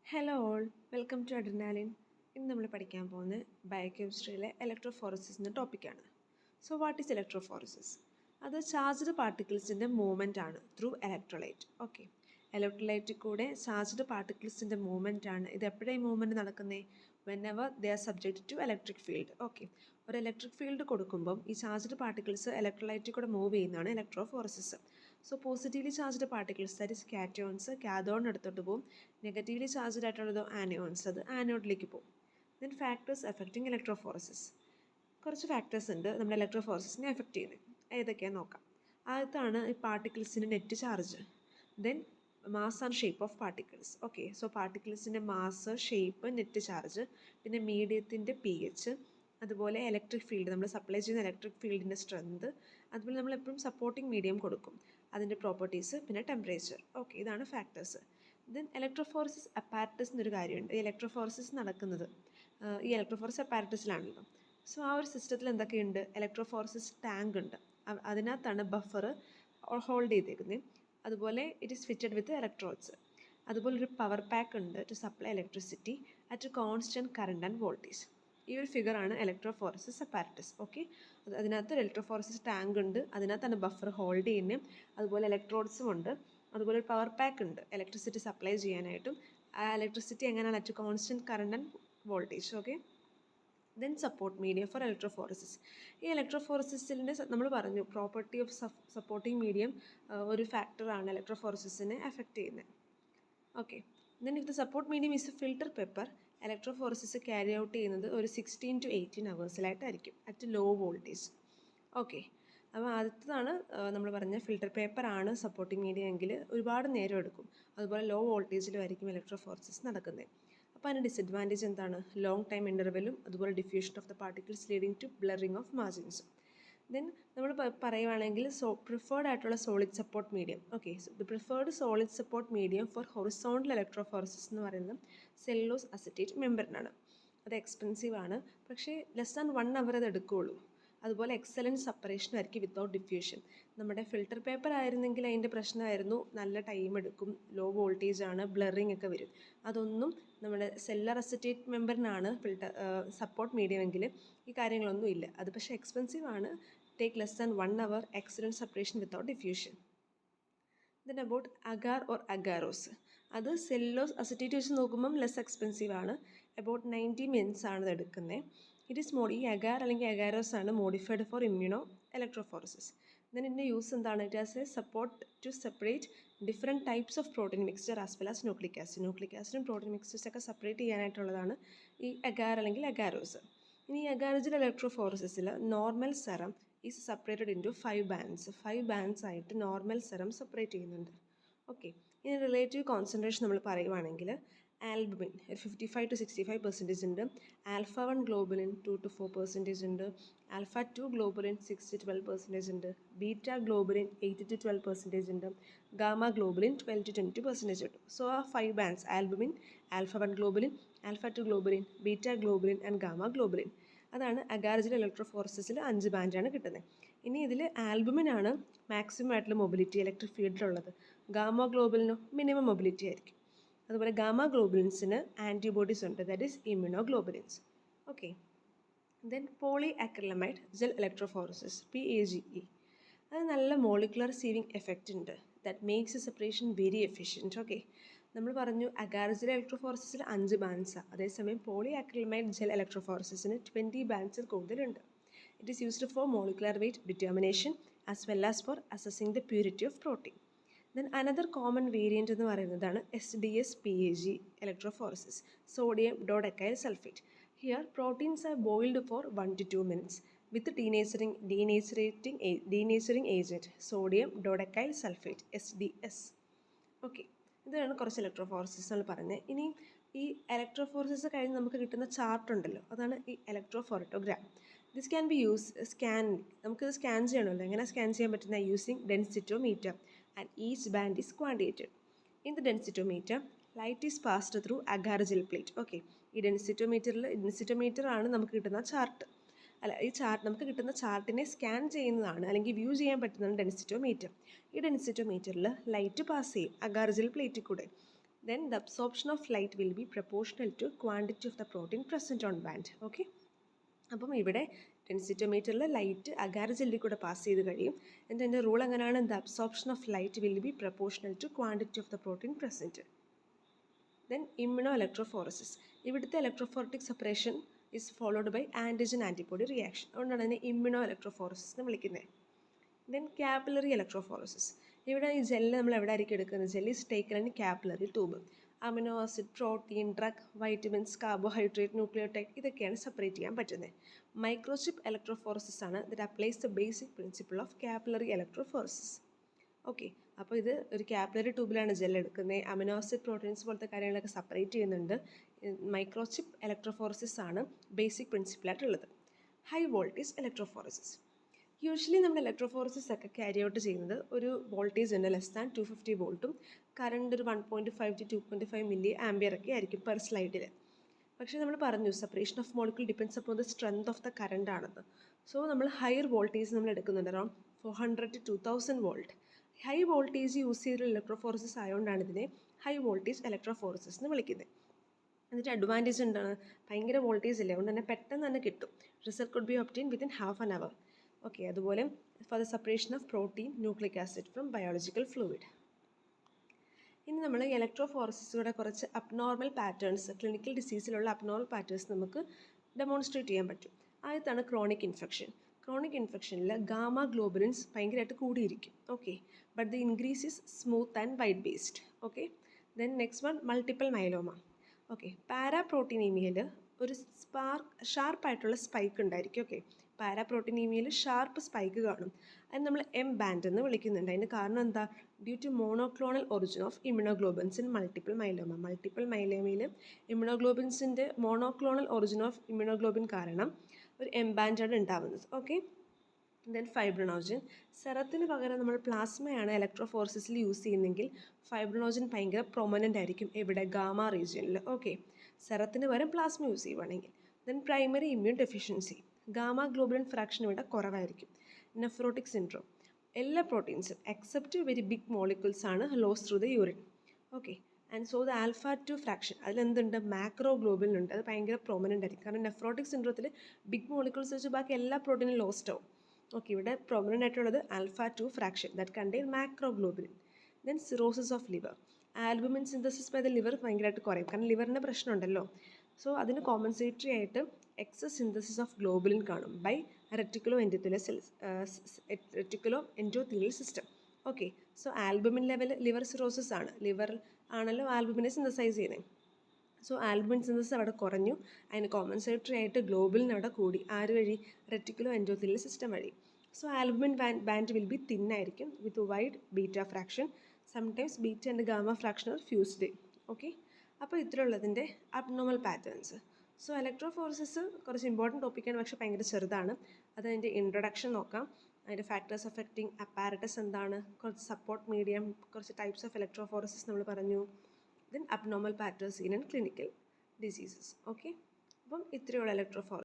Hello all, welcome to Adrenaline. ഇന്ന് നമ്മൾ പഠിക്കാൻ പോകുന്നത് ബയോകെമിസ്ട്രിയിലെ ഇലക്ട്രോഫോറസിസ് എന്ന ടോപ്പിക്കാണ്. So what is electrophoresis? അത് ചാർജ്ഡ് പാർട്ടിക്കിൾസിൻ്റെ മൂവ്മെൻ്റ് ആണ് ത്രൂ ഇലക്ട്രോലൈറ്റ്. ഓക്കെ, ഇലക്ട്രോലൈറ്റിൽ കൂടെ ചാർജ്ഡ് പാർട്ടിക്കിൾസിൻ്റെ മൂവ്മെൻ്റ് ആണ്. ഇത് എപ്പോഴാണ് ഈ മൂവ്മെൻറ്റ് നടക്കുന്നത്? Whenever they are subject to electric field. Okay, ഒരു ഇലക്ട്രിക് ഫീൽഡ് കൊടുക്കുമ്പം ഈ ചാർജ്ഡ് പാർട്ടിക്കിൾസ് ഇലക്ട്രോലൈറ്റിൽ കൂടെ മൂവ് ചെയ്യുന്നതാണ് electrophoresis. So positively charged particles, that is cations, കാഥോഡിന് അടുത്തോട്ട് പോകും. നെഗറ്റീവ്ലി ചാർജ്ഡ് ആയിട്ടുള്ളതോ ആനയോൺസ്, അത് ആനോഡിലേക്ക് പോകും. Then factors affecting electrophoresis. കുറച്ച് ഫാക്ടേഴ്സ് ഉണ്ട് നമ്മുടെ ഇലക്ട്രോഫോറസിസിനെ എഫക്റ്റ് ചെയ്യുന്നത്. ഏതൊക്കെയാണെന്ന് നോക്കാം. ആദ്യത്താണ് ഈ പാർട്ടിക്കിൾസിൻ്റെ net charge. Then mass and shape of particles. Okay, so പാർട്ടിക്കിൾസിൻ്റെ മാസ്, ഷേപ്പ്, നെറ്റ് ചാർജ്, പിന്നെ മീഡിയത്തിൻ്റെ pH, അതുപോലെ ഇലക്ട്രിക് ഫീൽഡ്, നമ്മൾ സപ്ലൈ ചെയ്യുന്ന ഇലക്ട്രിക് ഫീൽഡിൻ്റെ സ്ട്രെങ്ത്, അതുപോലെ നമ്മൾ എപ്പോഴും സപ്പോർട്ടിംഗ് മീഡിയം കൊടുക്കും, അതിൻ്റെ പ്രോപ്പർട്ടീസ്, പിന്നെ ടെമ്പറേച്ചർ. ഓക്കെ, ഇതാണ് ഫാക്ടേഴ്സ്. ദെൻ ഇലക്ട്രോഫോറസിസ് അപ്പാരറ്റസ് എന്നൊരു കാര്യമുണ്ട്. ഈ ഇലക്ട്രോഫോറസിസ് നടക്കുന്നത് ഈ ഇലക്ട്രോഫോറസിസ് അപ്പാരറ്റസിലാണല്ലോ. സോ ആ ഒരു സിസ്റ്റത്തിൽ എന്തൊക്കെയുണ്ട്? ഇലക്ട്രോഫോറസിസ് ടാങ്ക് ഉണ്ട്, അതിനകത്താണ് ബഫർ ഹോൾഡ് ചെയ്തേക്കുന്നത്. അതുപോലെ it is fitted with electrodes. അതുപോലെ ഒരു പവർ പാക്ക് ഉണ്ട് to supply electricity at constant current and voltage. ഈ ഒരു ഫിഗറാണ് ഇലക്ട്രോഫോറസിസ് അപ്പാരറ്റസ്. ഓക്കെ, അതിനകത്ത് ഒരു ഇലക്ട്രോഫോറസിസ് ടാങ്ക് ഉണ്ട്, അതിനകത്താണ് ബഫർ ഹോൾഡ് ചെയ്യുന്നത്. അതുപോലെ ഇലക്ട്രോഡ്സും ഉണ്ട്. അതുപോലെ ഒരു പവർ പാക്ക് ഉണ്ട് ഇലക്ട്രിസിറ്റി സപ്ലൈ ചെയ്യാനായിട്ടും. ആ ഇലക്ട്രിസിറ്റി എങ്ങനെയാണ്? At constant current and voltage. Okay, then support medium four electrophoresis. ഈ ഇലക്ട്രോഫോറസിസിൻ്റെ നമ്മൾ പറഞ്ഞു പ്രോപ്പർട്ടി ഓഫ് സപ്പോർട്ടിംഗ് മീഡിയം ഒരു ഫാക്ടറാണ് ഇലക്ട്രോഫോറസിസിനെ എഫക്റ്റ് ചെയ്യുന്നത്. Okay, then if the support medium is a filter paper, electrophoresis carry out ചെയ്യുന്നത് ഒരു 16 to 18 അവേഴ്സിലായിട്ടായിരിക്കും അറ്റ് ലോ വോൾട്ടേജ്. ഓക്കെ, അപ്പോൾ ആദ്യത്തേതാണ് നമ്മൾ പറഞ്ഞ ഫിൽട്ടർ പേപ്പറാണ് സപ്പോർട്ടിംഗ് മീഡിയം എങ്കിൽ ഒരുപാട് നേരം എടുക്കും. അതുപോലെ ലോ വോൾട്ടേജിലും ആയിരിക്കും ഇലക്ട്രോഫോറസിസ് നടക്കുന്നത്. അപ്പോൾ അതിൻ്റെ ഡിസഡ്വാൻറ്റേജ് എന്താണ്? ലോങ് ടൈം ഇൻ്റർവെലും, അതുപോലെ diffusion of the particles leading to blurring of മാർജിൻസും. ദെൻ നമ്മൾ പറയുവാണെങ്കിൽ പ്രിഫേർഡ് ആയിട്ടുള്ള solid support medium. Okay, the preferred solid support medium for horizontal electrophoresis എന്ന് പറയുന്നത് സെല്ലോസ് അസറ്റേറ്റ് മെമ്പറിനാണ്. അത് എക്സ്പെൻസീവ് ആണ്, പക്ഷേ ലെസ് ദാൻ 1 hour അത് എടുക്കുകയുള്ളൂ. അതുപോലെ എക്സലൻറ്റ് സെപ്പറേഷൻ ആയിരിക്കും വിത്തൗട്ട് ഡിഫ്യൂഷൻ. നമ്മുടെ ഫിൽട്ടർ പേപ്പർ ആയിരുന്നെങ്കിൽ അതിൻ്റെ പ്രശ്നമായിരുന്നു നല്ല ടൈം എടുക്കും, ലോ വോൾട്ടേജ് ആണ്, ബ്ലറിങ് ഒക്കെ വരും. അതൊന്നും നമ്മുടെ സെല്ലർ അസറ്റേറ്റ് മെമ്പറിനാണ് ഫിൽട്ടർ സപ്പോർട്ട് മീഡിയം എങ്കിൽ ഈ കാര്യങ്ങളൊന്നും ഇല്ല. അത് പക്ഷേ എക്സ്പെൻസീവ് ആണ്. Take less than 1 hour, excellent separation without diffusion. Then about agar or agarose, അത് സെല്ലോസ് അസറ്റേറ്റ് വെച്ച് നോക്കുമ്പം ലെസ് എക്സ്പെൻസീവ് ആണ്. അബൌട്ട് 90 minutes ആണ് ഇത് എടുക്കുന്നത്. ഇറ്റ് ഈസ് ഈ അഗാർ അല്ലെങ്കിൽ അഗാരോസ് ആണ് modified for immunoelectrophoresis. Then ഇതിൻ്റെ യൂസ് എന്താണ്? It has a support to separate different types of protein mixture as well as nucleic acid. Nucleic ആസിഡും പ്രോട്ടീൻ മിക്സ്ചേഴ്സൊക്കെ സെപ്പറേറ്റ് ചെയ്യാനായിട്ടുള്ളതാണ് ഈ അഗാർ അല്ലെങ്കിൽ അഗാരോസ്. ഇനി ഈ അഗാരജിൽ ഇലക്ട്രോഫോറസിസിൽ normal serum is separated into 5 bands. 5 bands ആയിട്ട് നോർമൽ സെറം സെപ്പറേറ്റ് ചെയ്യുന്നുണ്ട്. ഓക്കെ, ഇനി റിലേറ്റീവ് കോൺസെൻട്രേഷൻ നമ്മൾ പറയുവാണെങ്കിൽ ആൽബുമിൻ ഒരു 55 to 65% ഉണ്ട്. ആൽഫ 1 ഗ്ലോബുലിൻ 2 to 4% ഉണ്ട്. ആൽഫ 2 ഗ്ലോബുലിൻ 6 to 12% ഉണ്ട്. ബീറ്റ ഗ്ലോബുലിൻ 8 to 12% ഉണ്ട്. ഗാമ ഗ്ലോബുലിൻ 12 to 22% ഉണ്ട്. സോ ആ 5 bands albumin, alpha 1 globulin, alpha 2 globulin, beta globulin and gamma globulin. അതാണ് അഗാരജിൽ ഇലക്ട്രോഫോറസിസിൽ 5 ബാൻഡാണ് കിട്ടുന്നത്. ഇനി ഇതിൽ ആൽബുമിനാണ് മാക്സിമം ആയിട്ടുള്ള മൊബിലിറ്റി ഇലക്ട്രിക് ഫീൽഡിലുള്ളത്. ഗാമ ഗ്ലോബുലിനോ മിനിമം മൊബിലിറ്റി ആയിരിക്കും. അതുപോലെ ഗാമ ഗ്ലോബുലിൻസിന് ആൻറ്റിബോഡീസ് ഉണ്ട്, that is immunoglobulins. Okay, then polyacrylamide gel electrophoresis PAGE. അത് നല്ല മോളിക്കുലർ സീവിങ് എഫക്റ്റ് ഉണ്ട്, that makes a separation very efficient. Okay, നമ്മൾ പറഞ്ഞു അഗാരജിൽ ഇലക്ട്രോഫോറസിസിൽ 5 ബാൻഡ്സാണ്, അതേസമയം പോളി അക്രിലമൈഡ് ജെൽ ഇലക്ട്രോഫോറസിസിന് 20 ബാൻഡ്സിൽ കൂടുതലുണ്ട്. It is used for molecular weight determination as well as for assessing the purity of protein. Then another common variant എന്ന് പറയുന്നതാണ് SDS-PAG electrophoresis, sodium dodecyl sulphate. Here proteins are boiled for 1 to 2 minutes with denaturing agent sodium dodecyl sulphate SDS. Okay, ഇതാണ് കുറച്ച് electrophoresis നമ്മൾ പറഞ്ഞത്. ഇനി ഈ electrophoresis കഴിഞ്ഞ് നമുക്ക് കിട്ടുന്ന ചാർട്ട് ഉണ്ടല്ലോ, അതാണ് ഈ ഇലക്ട്രോഫോറട്ടോഗ്രാം. ദിസ് ക്യാൻ ബി നമുക്കിത് സ്കാൻ ചെയ്യണമല്ലോ. എങ്ങനെ സ്കാൻ ചെയ്യാൻ പറ്റുന്ന? Using densitometer and each band is quantitated. In the densitometer light is passed through agar gel plate. Okay, ഈ ഡെൻസിറ്റോമീറ്റർ ആണ് നമുക്ക് കിട്ടുന്ന ചാർട്ട്. ഈ നമുക്ക് കിട്ടുന്ന ചാർട്ടിനെ സ്കാൻ ചെയ്യുന്നതാണ് അല്ലെങ്കിൽ വ്യൂ ചെയ്യാൻ പറ്റുന്നതാണ് ഡെൻസിറ്റോമീറ്റർ. ഈ ഡെൻസിറ്റോമീറ്ററിൽ ലൈറ്റ് പാസ് ചെയ്യും അഗാർജൽ പ്ലേറ്റിൽ കൂടെ. then the absorption of light will be proportional to quantity of the protein present on band. Okay, അപ്പം ഇവിടെ ഡെൻസിറ്റോമീറ്ററിൽ ലൈറ്റ് അഗാർ ജെല്ലിൽ കൂടെ പാസ് ചെയ്ത് കഴിയും. എന്നിട്ട് എൻ്റെ റൂൾ എങ്ങനെയാണ്? The absorption of light will be proportional to quantity of the protein present. Then immunoelectrophoresis. ഇവിടുത്തെ electrophoretic separation is followed by antigen antibody reaction. അതുകൊണ്ടാണ് അതിനെ ഇമ്മ്യൂണോ ഇലക്ട്രോഫോറസിസ് എന്ന് വിളിക്കുന്നത്. Then capillary electrophoresis. ഇവിടെ ഈ ജെല്ല് നമ്മൾ എവിടെ ആയിരിക്കും എടുക്കുന്നത്? Gel is taken in capillary tube. Amino acid, protein, drug, vitamins, carbohydrate, nucleotide ഇതൊക്കെയാണ് സെപ്പറേറ്റ് ചെയ്യാൻ പറ്റുന്നത്. മൈക്രോചിപ്പ് ഇലക്ട്രോഫോറസിസ് ആണ് that applies the basic principle of capillary electrophoresis. Okay, അപ്പോൾ ഇത് ഒരു കാപ്പിലറി ട്യൂബിലാണ് ജെൽ എടുക്കുന്നത്. അമിനോ ആസിഡ്, പ്രോട്ടീൻസ് പോലത്തെ കാര്യങ്ങളൊക്കെ സെപ്പറേറ്റ് ചെയ്യുന്നുണ്ട്. മൈക്രോചിപ്പ് ഇലക്ട്രോഫോറസിസ് ആണ് ബേസിക് പ്രിൻസിപ്പിളായിട്ടുള്ളത്. High voltage electrophoresis. യൂഷ്വലി നമ്മൾ ഇലക്ട്രോഫോറസിസ് ഒക്കെ ക്യാരി ഔട്ട് ചെയ്യുന്നത് ഒരു വോൾട്ടേജ് ഉണ്ട് ലെസ് ദാൻ 250 വോൾട്ടും കറണ്ട് ഒരു 1.5 to 2.5 മില്ലി ആംബിയർ ഒക്കെ ആയിരിക്കും പെർ സ്ലൈഡിൽ. പക്ഷേ നമ്മൾ പറഞ്ഞു separation of molecule depends upon the strength of the current ആണെന്ന്. സോ നമ്മൾ ഹയർ വോൾട്ടേജ് നമ്മൾ എടുക്കുന്നുണ്ട്, around 400 to 2000 volt. High voltage use ചെയ്തൊരു ഇലക്ട്രോഫോറസിസ് ആയതുകൊണ്ടാണ് ഇതിനെ ഹൈ വോൾട്ടേജ് ഇലക്ട്രോഫോറസിസ് എന്ന് വിളിക്കുന്നത്. എന്നിട്ട് അഡ്വാൻറ്റേജ് എന്താണ്? ഭയങ്കര വോൾട്ടേജ് ഇല്ലേ, അതുകൊണ്ട് തന്നെ പെട്ടെന്ന് തന്നെ കിട്ടും. Result could be obtain within half an hour. Okay, അതുപോലെ for the separation of protein, nucleic acid from biological fluid. ഇനി നമ്മൾ ഇലക്ട്രോഫോറസിസിലൂടെ കുറച്ച് അബ്നോർമൽ പാറ്റേൺസ്, ക്ലിനിക്കൽ ഡിസീസിലുള്ള അബ്നോർമൽ പാറ്റേൺസ് നമുക്ക് ഡെമോൺസ്ട്രേറ്റ് ചെയ്യാൻ പറ്റും. ആദ്യത്താണ് ക്രോണിക് ഇൻഫെക്ഷൻ. ക്രോണിക് ഇൻഫെക്ഷനിൽ ഗാമ ഗ്ലോബുലിൻസ് ഭയങ്കരമായിട്ട് കൂടിയിരിക്കും. Okay, but the increase is smooth and wide based. Okay, then next one multiple myeloma. Okay, പാരാപ്രോട്ടീനീമിയയിൽ ഒരു ഷാർപ്പായിട്ടുള്ള സ്പൈക്ക് ഉണ്ടായിരിക്കും. ഓക്കെ, പാരാപ്രോട്ടീനീമിയയിൽ ഷാർപ്പ് സ്പൈക്ക് കാണും. അത് നമ്മൾ എം ബാൻഡ് എന്ന് വിളിക്കുന്നുണ്ട്. അതിന് കാരണം എന്താ? Due to monoclonal origin of immunoglobins in multiple myeloma. Multiple മൈലോമയിൽ ഇമ്യൂണോഗ്ലോബിൻസിൻ്റെ മോണോക്ലോണൽ ഒറിജിൻ ഓഫ് ഇമ്യൂണോഗ്ലോബിൻ കാരണം ഒരു എം ബാൻഡാണ് ഉണ്ടാവുന്നത്. Okay, then fibrinogen. സെറത്തിന് പകരം നമ്മൾ പ്ലാസ്മയാണ് ഇലക്ട്രോഫോറസിസിൽ യൂസ് ചെയ്യുന്നതെങ്കിൽ ഫൈബ്രിനോജൻ ഭയങ്കര പ്രൊമനൻ്റ് ആയിരിക്കും. എവിടെ? ഗാമ റീജിയനിൽ. ഓക്കെ, സെറത്തിന് പകരം പ്ലാസ്മ യൂസ് ചെയ്യുവാണെങ്കിൽ. Then primary immune deficiency. Gamma globulin fraction ഇവിടെ കുറവായിരിക്കും. Nephrotic syndrome. എല്ലാ പ്രോട്ടീൻസും എക്സെപ്റ്റ് വെരി ബിഗ് മോളിക്യൂൾസ് ആണ് loss through the urine. Okay, and so the alpha 2 fraction അതിലെന്തുണ്ട്? മാക്രോ ഗ്ലോബുലിൻ ഉണ്ട്. അത് ഭയങ്കര പ്രൊമനൻ്റ് ആയിരിക്കും. കാരണം നെഫ്രോട്ടിക് സിൻഡ്രോത്തിൽ ബിഗ് മോളിക്യൂൾസ് വെച്ച് ബാക്കി എല്ലാ പ്രോട്ടീനും ലോസ്റ്റ് ആവും. ഓക്കെ, ഇവിടെ പ്രൊമനൻ്റ് ആയിട്ടുള്ളത് alpha 2 fraction that contain macroglobulin. Then cirrhosis of liver. Albumin synthesis by the liver ഭയങ്കരമായിട്ട് കുറയും, കാരണം ലിവറിൻ്റെ പ്രശ്നമുണ്ടല്ലോ. സോ അതിന് കോമ്പൻസേറ്ററി ആയിട്ട് എക്സസ് സിന്തസിസ് ഓഫ് ഗ്ലോബുലിൻ കാണും by reticuloendothelial system. Okay, so albumin level liver cirrhosis ആണ്. Liver ആണല്ലോ ആൽബുമിനെ സിന്തസൈസ് ചെയ്യുന്നത്. സോ ആൽബുമിൻ സിന്തസിസ് അവിടെ കുറഞ്ഞു, അതിന് കോമ്പൻസേറ്ററി ആയിട്ട് ഗ്ലോബുലിൻ അവിടെ കൂടി. ആര് വഴി? റെറ്റിക്കുലോ എൻഡോത്തീലിയൽ സിസ്റ്റം വഴി. So albumin band will be thin ആയിരിക്കും with wide beta fraction. Sometimes beta and gamma fraction are fused. Okay, അപ്പോൾ ഇത്രയുള്ളതിൻ്റെ അബ്നോർമൽ പാറ്റേൺസ്. സോ ഇലക്ട്രോഫോറസിസ് കുറച്ച് ഇമ്പോർട്ടൻറ്റ് ടോപ്പിക്കാണ്, പക്ഷേ ഭയങ്കര ചെറുതാണ്. അതതിൻ്റെ ഇൻട്രൊഡക്ഷൻ നോക്കാം. അതിൻ്റെ ഫാക്ടേഴ്സ് അഫക്റ്റിംഗ് അപ്പാരറ്റസ് എന്താണ്, കുറച്ച് സപ്പോർട്ട് മീഡിയം, കുറച്ച് ടൈപ്സ് ഓഫ് ഇലക്ട്രോഫോറസിസ് നമ്മൾ പറഞ്ഞു. Then abnormal patterns in clinical diseases. Okay, അപ്പം ഇത്രയുള്ള ഇലക്ട്രോഫോറസിസ്.